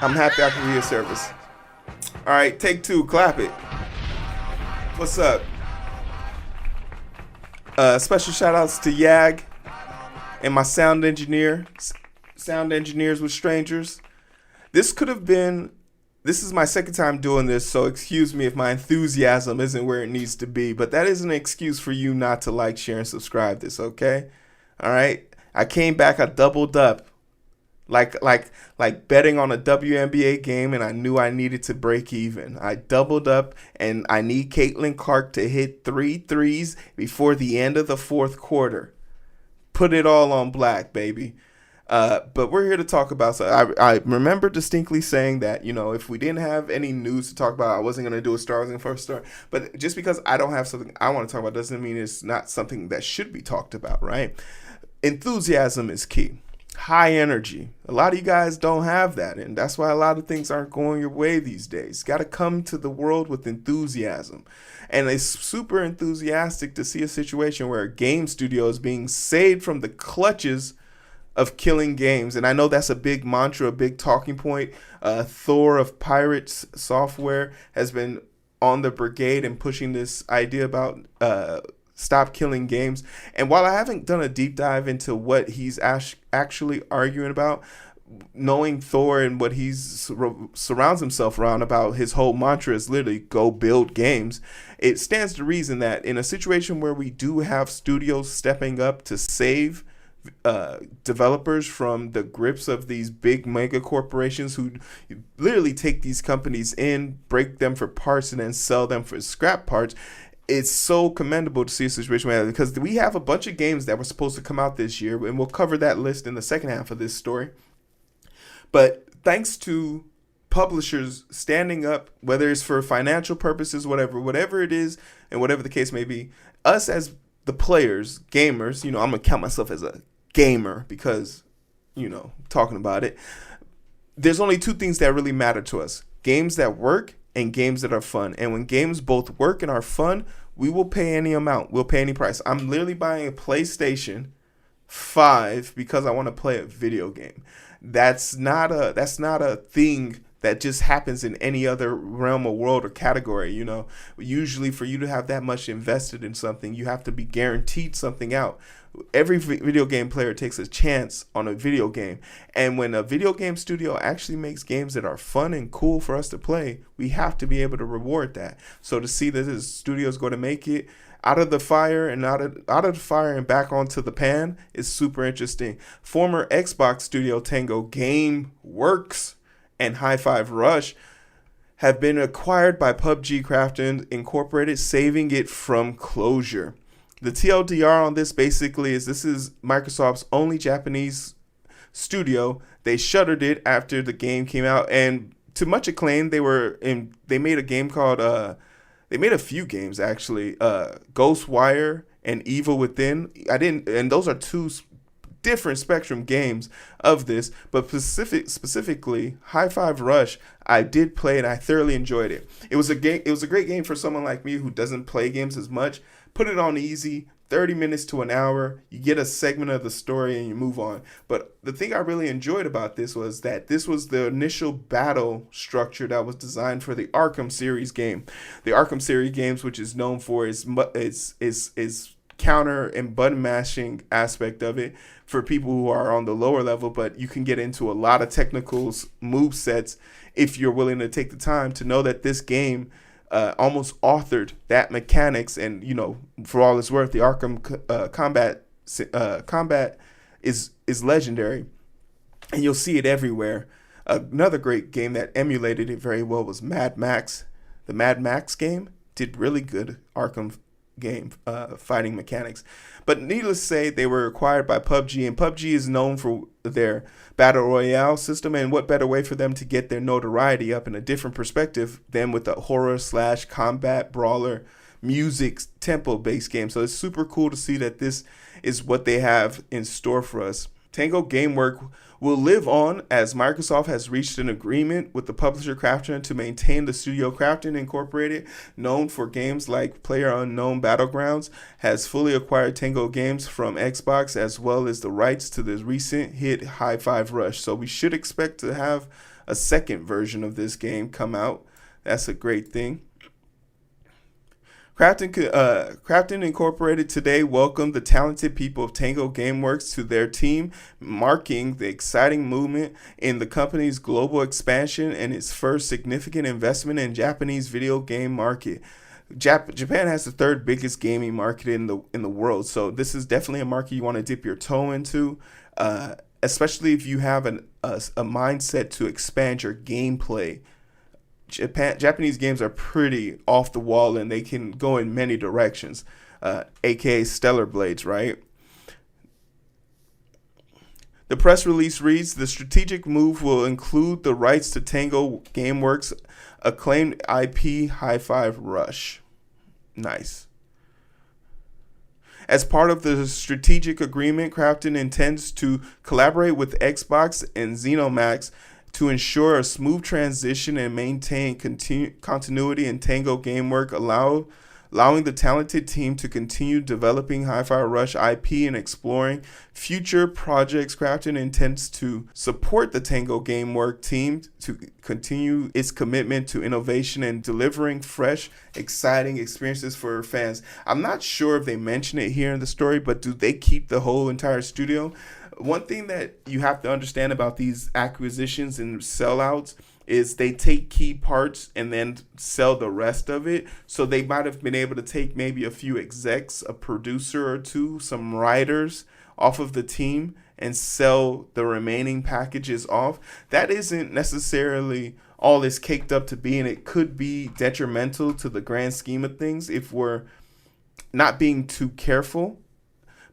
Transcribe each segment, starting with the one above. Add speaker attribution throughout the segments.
Speaker 1: I'm happy I can be of service. All right, take two, clap it. What's up? Special shout outs to Yag and my sound engineer, sound engineers with strangers. This could have been. This is my second time doing this, so excuse me if my enthusiasm isn't where it needs to be, but that is an excuse for you not to like, share, and subscribe this, okay? All right? I came back, I doubled up. Like betting on a WNBA game, and I knew I needed to break even. I doubled up, and I need Caitlin Clark to hit 3 threes before the end of the fourth quarter. Put it all on black, baby. But we're here to talk about. So I remember distinctly saying that, if we didn't have any news to talk about, I wasn't going to do a star. I was going to first start. But just because I don't have something I want to talk about doesn't mean it's not something that should be talked about, right? Enthusiasm is key. High energy. A lot of you guys don't have that, and that's why a lot of things aren't going your way these days. Got to come to the world with enthusiasm. And it's super enthusiastic to see a situation where a game studio is being saved from the clutches of killing games. And I know that's a big mantra, a big talking point. Thor of Pirates Software has been on the brigade and pushing this idea about stop killing games. And while I haven't done a deep dive into what he's actually arguing about, knowing Thor and what he's surrounds himself around about, his whole mantra is literally go build games. It stands to reason that in a situation where we do have studios stepping up to save developers from the grips of these big mega corporations who literally take these companies in, break them for parts, and then sell them for scrap parts. It's so commendable to see a situation like that, because we have a bunch of games that were supposed to come out this year, and we'll cover that list in the second half of this story. But thanks to publishers standing up, whether it's for financial purposes, whatever it is, and whatever the case may be, us as the players, gamers, I'm going to count myself as a gamer because, talking about it, there's only two things that really matter to us: games that work and games that are fun. And when games both work and are fun, we will pay any amount. We'll pay any price. I'm literally buying a PlayStation 5 because I want to play a video game. That's not a thing that just happens in any other realm or world or category. Usually for you to have that much invested in something, you have to be guaranteed something out. Every video game player takes a chance on a video game. And when a video game studio actually makes games that are fun and cool for us to play, we have to be able to reward that. So to see that this studio is going to make it out of the fire and out of the fire and back onto the pan is super interesting. Former Xbox studio Tango Gameworks and High Five Rush have been acquired by PUBG Krafton Inc, saving it from closure. The TLDR on this basically is this is Microsoft's only Japanese studio. They shuttered it after the game came out, and to much acclaim, they made a game called they made a few games actually, Ghostwire and Evil Within. And those are two different spectrum games of this, but specifically High Five Rush, I did play and I thoroughly enjoyed it. It was a great game for someone like me who doesn't play games as much. Put it on easy, 30 minutes to an hour, you get a segment of the story and you move on. But the thing I really enjoyed about this was that this was the initial battle structure that was designed for the Arkham series game. The Arkham series games, which is known for its counter and button mashing aspect of it for people who are on the lower level, but you can get into a lot of technical move sets if you're willing to take the time to know that this game almost authored that mechanics. And for all it's worth, the Arkham combat is legendary, and you'll see it everywhere. Another great game that emulated it very well was Mad Max. The Mad Max game did really good Arkham game fighting mechanics. But needless to say, they were acquired by PUBG, and PUBG is known for their battle royale system, and what better way for them to get their notoriety up in a different perspective than with a horror / combat brawler music tempo based game. So it's super cool to see that this is what they have in store for us. Tango Gameworks will live on as Microsoft has reached an agreement with the publisher Krafton to maintain the studio. Krafton Incorporated, known for games like PlayerUnknown Battlegrounds, has fully acquired Tango Games from Xbox, as well as the rights to the recent hit High Five Rush. So we should expect to have a second version of this game come out. That's a great thing. Krafton Incorporated today welcomed the talented people of Tango Gameworks to their team, marking the exciting movement in the company's global expansion and its first significant investment in Japanese video game market. Japan has the third biggest gaming market in the world, so this is definitely a market you want to dip your toe into, especially if you have a mindset to expand your gameplay. Japanese games are pretty off the wall and they can go in many directions, aka Stellar Blades, right? The press release reads, the strategic move will include the rights to Tango Gameworks' acclaimed IP Hi-Fi Rush. Nice. As part of the strategic agreement, Krafton intends to collaborate with Xbox and ZeniMax to ensure a smooth transition and maintain continuity in Tango Gameworks, allowing the talented team to continue developing Hi-Fi Rush IP and exploring future projects. Krafton intends to support the Tango Gameworks team to continue its commitment to innovation and delivering fresh, exciting experiences for fans. I'm not sure if they mention it here in the story, but do they keep the whole entire studio? One thing that you have to understand about these acquisitions and sellouts is they take key parts and then sell the rest of it. So they might have been able to take maybe a few execs, a producer or two, some writers off of the team and sell the remaining packages off. That isn't necessarily all it's caked up to be, and it could be detrimental to the grand scheme of things if we're not being too careful.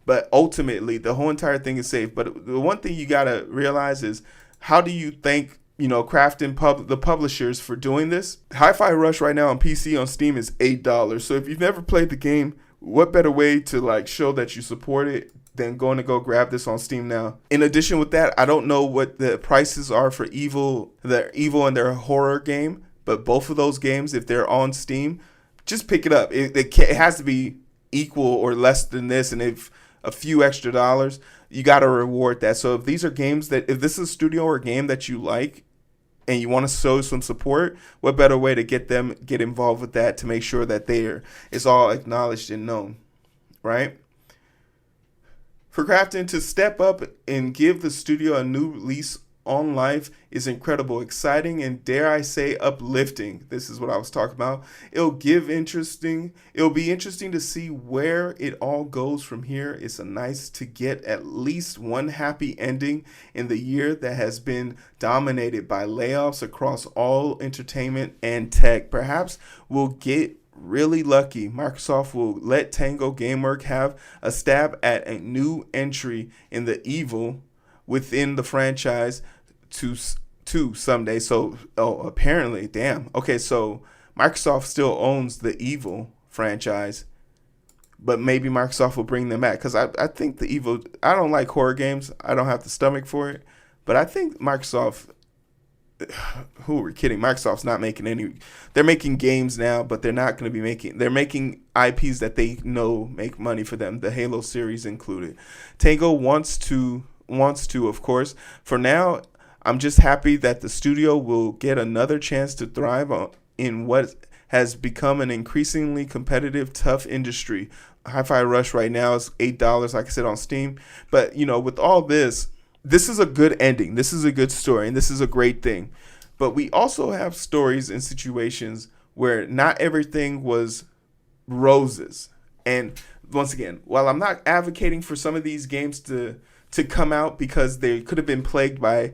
Speaker 1: But ultimately, the whole entire thing is safe. But the one thing you got to realize is, how do you thank, Krafton, the publishers, for doing this? Hi-Fi Rush right now on PC on Steam is $8. So if you've never played the game, what better way to show that you support it than going to go grab this on Steam now? In addition with that, I don't know what the prices are for Evil and their horror game, but both of those games, if they're on Steam, just pick it up. It has to be equal or less than this, and if a few extra dollars, you got to reward that. So if these are games if this is a studio or a game that you like and you want to show some support, what better way to get involved with that to make sure that it's all acknowledged and known, right? For Krafton to step up and give the studio a new lease on life is incredible, exciting, and dare I say uplifting. This is what I was talking about. It'll be interesting to see where it all goes from here. It's nice to get at least one happy ending in the year that has been dominated by layoffs across all entertainment and tech. Perhaps we'll get really lucky. Microsoft will let Tango Gameworks have a stab at a new entry in the evil within the franchise to someday. So, apparently, damn. Okay, so Microsoft still owns the Evil franchise, but maybe Microsoft will bring them back, because I think the Evil, I don't like horror games. I don't have the stomach for it, but I think Microsoft, who are we kidding? Microsoft's not making they're making games now, but they're not going to be they're making IPs that they know make money for them, the Halo series included. Tango wants to, of course. For now, I'm just happy that the studio will get another chance to thrive in what has become an increasingly competitive, tough industry. Hi-Fi Rush right now is $8, like I said, on Steam. But, with all this is a good ending. This is a good story, and this is a great thing. But we also have stories and situations where not everything was roses. And once again, while I'm not advocating for some of these games to come out because they could have been plagued by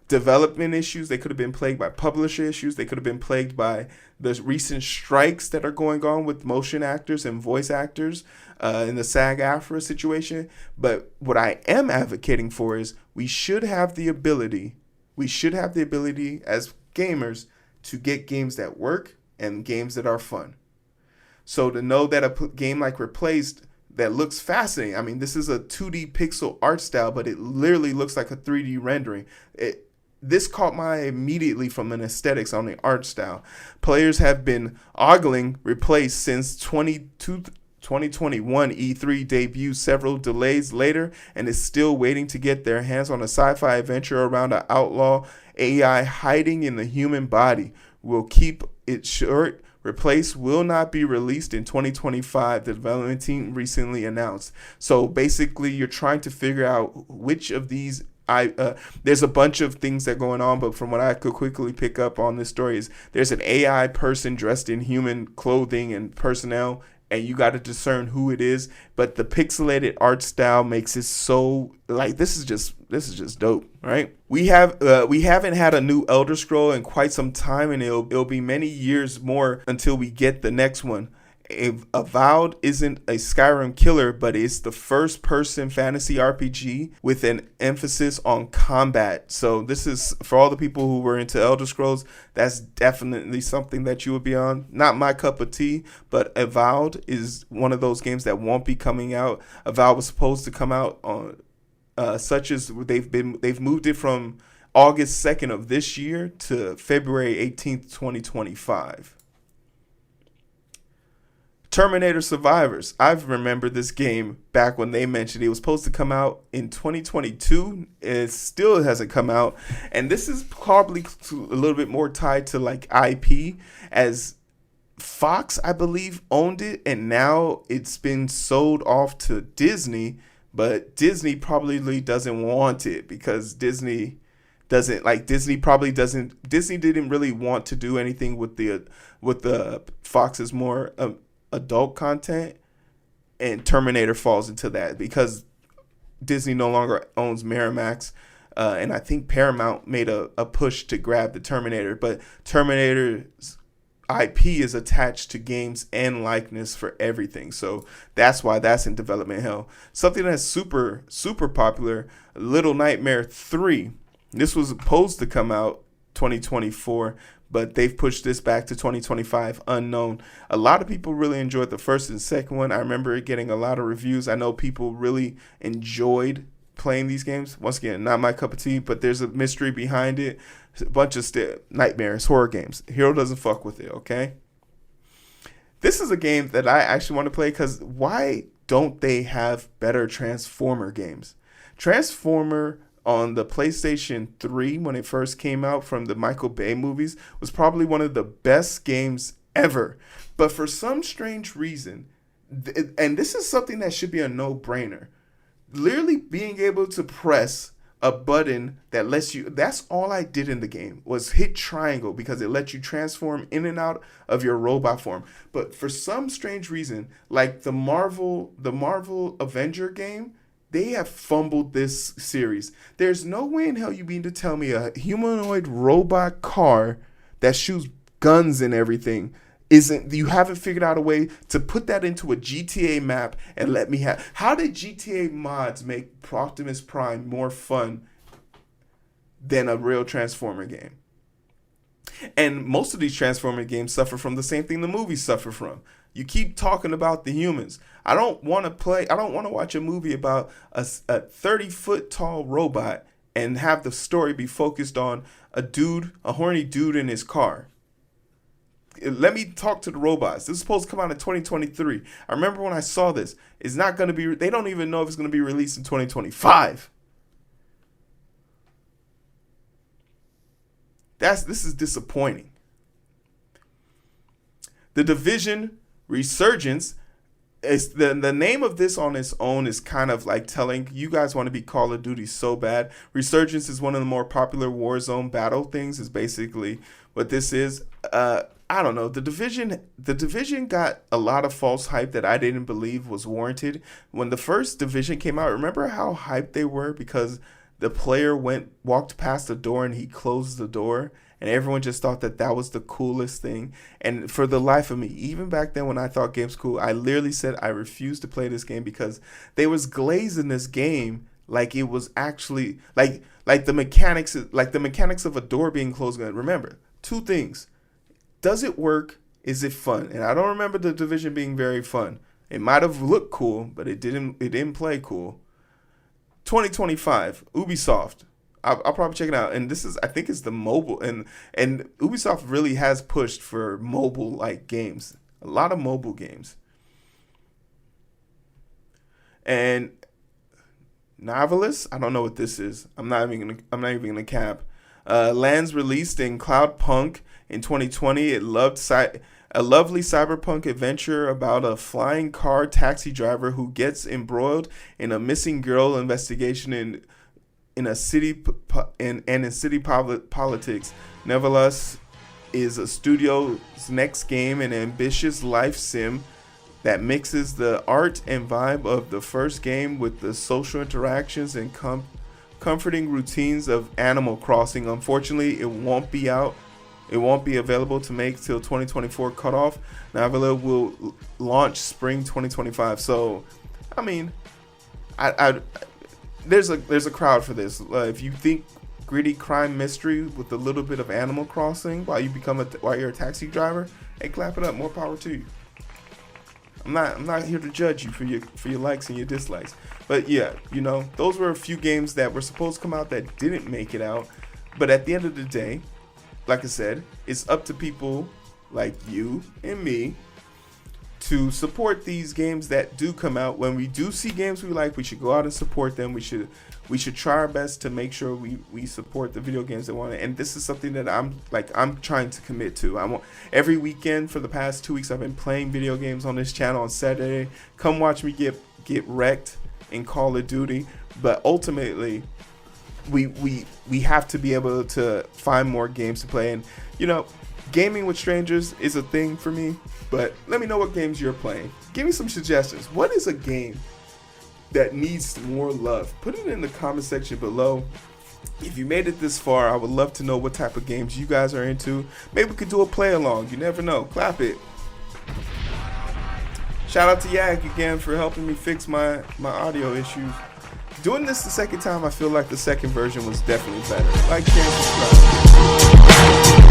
Speaker 1: development issues, they could have been plagued by publisher issues, they could have been plagued by the recent strikes that are going on with motion actors and voice actors in the SAG-AFTRA situation. But what I am advocating for is we should have the ability as gamers to get games that work and games that are fun. So to know that a game like Replaced that looks fascinating, I mean, this is a 2D pixel art style, but it literally looks like a 3D rendering. This caught my eye immediately from an aesthetics on the art style. Players have been ogling Replaced since 2021 E3 debuts several delays later and is still waiting to get their hands on a sci-fi adventure around an outlaw AI hiding in the human body. Will keep it short. Replace will not be released in 2025, the development team recently announced. So basically, you're trying to figure out which of these. There's a bunch of things that are going on, but from what I could quickly pick up on this story is there's an AI person dressed in human clothing and personnel, and you got to discern who it is. But the pixelated art style makes it so like this is just dope, right? We haven't had a new Elder Scroll in quite some time, and it'll be many years more until we get the next one. Avowed isn't a Skyrim killer, but it's the first-person fantasy RPG with an emphasis on combat. So this is for all the people who were into Elder Scrolls. That's definitely something that you would be on. Not my cup of tea, but Avowed is one of those games that won't be coming out. Avowed was supposed to come out on such as they've moved it from August 2nd of this year to February 18th, 2025. Terminator Survivors. I've remembered this game back when they mentioned it was supposed to come out in 2022. It still hasn't come out. And this is probably a little bit more tied to like IP, as Fox, I believe, owned it. And now it's been sold off to Disney. But Disney probably doesn't want it because Disney didn't really want to do anything with the Fox's more adult content, and Terminator falls into that because Disney no longer owns Miramax, and I think Paramount made a push to grab the Terminator, but Terminator's IP is attached to games and likeness for everything, so that's why that's in development hell. Something that's super popular, Little Nightmare 3. This was supposed to come out 2024, but they've pushed this back to 2025, unknown. A lot of people really enjoyed the first and second one. I remember it getting a lot of reviews. I know people really enjoyed playing these games. Once again, not my cup of tea, but there's a mystery behind it. A bunch of nightmares, horror games. Hero doesn't fuck with it, okay? This is a game that I actually want to play because why don't they have better Transformer games? Transformer on the PlayStation 3 when it first came out from the Michael Bay movies was probably one of the best games ever. But for some strange reason, and this is something that should be a no-brainer, literally being able to press a button that lets you, that's all I did in the game, was hit triangle because it lets you transform in and out of your robot form. But for some strange reason, like the Marvel Avenger game, they have fumbled this series. There's no way in hell you mean to tell me a humanoid robot car that shoots guns and everything you haven't figured out a way to put that into a GTA map and let me have. How did GTA mods make Optimus Prime more fun than a real Transformer game? And most of these Transformer games suffer from the same thing the movies suffer from. You keep talking about the humans. I don't want to watch a movie about a 30-foot tall robot and have the story be focused on a horny dude in his car. Let me talk to the robots. This is supposed to come out in 2023. I remember when I saw this. It's not going to be, they don't even know if it's going to be released in 2025. This is disappointing. The Division Resurgence is the name of this on its own is kind of like telling you guys want to be Call of Duty so bad. Resurgence is one of the more popular Warzone battle things, is basically what this is. I don't know. The Division got a lot of false hype that I didn't believe was warranted. When the first Division came out, remember how hyped they were because the player walked past the door and he closed the door, and everyone just thought that was the coolest thing. And for the life of me, even back then when I thought games cool, I literally said I refused to play this game because they was glazing this game like it was actually like the mechanics of a door being closed. Remember, two things. Does it work? Is it fun? And I don't remember the Division being very fun. It might have looked cool, but it didn't play cool. 2025, Ubisoft. I'll probably check it out. And I think it's the mobile, and Ubisoft really has pushed for mobile like games. A lot of mobile games. And Novelist, I don't know what this is. I'm not even gonna cap. Lands released in Cloudpunk in 2020. A lovely cyberpunk adventure about a flying car taxi driver who gets embroiled in a missing girl investigation in city politics. Nevertheless, is a studio's next game, an ambitious life sim that mixes the art and vibe of the first game with the social interactions and comforting routines of Animal Crossing. Unfortunately, it won't be available to make till 2024 cutoff. Navila will launch spring 2025. So, I mean, there's a crowd for this. If you think gritty crime mystery with a little bit of Animal Crossing while you're a taxi driver, hey, clap it up. More power to you. I'm not here to judge you for your likes and your dislikes. But yeah, those were a few games that were supposed to come out that didn't make it out. But at the end of the day, like I said, it's up to people like you and me to support these games that do come out. When we do see games we like, we should go out and support them. We should try our best to make sure we support the video games that want it. And this is something that I'm trying to commit to. Every weekend for the past 2 weeks I've been playing video games on this channel. On Saturday, come watch me get wrecked in Call of Duty. But ultimately, we have to be able to find more games to play. And gaming with strangers is a thing for me, but let me know what games you're playing. Give me some suggestions. What is a game that needs more love? Put it in the comment section below. If you made it this far, I would love to know what type of games you guys are into. Maybe we could do a play along. You never know. Clap it. Shout out to Yag again for helping me fix my audio issues. Doing this the second time, I feel like the second version was definitely better. Like, share, subscribe.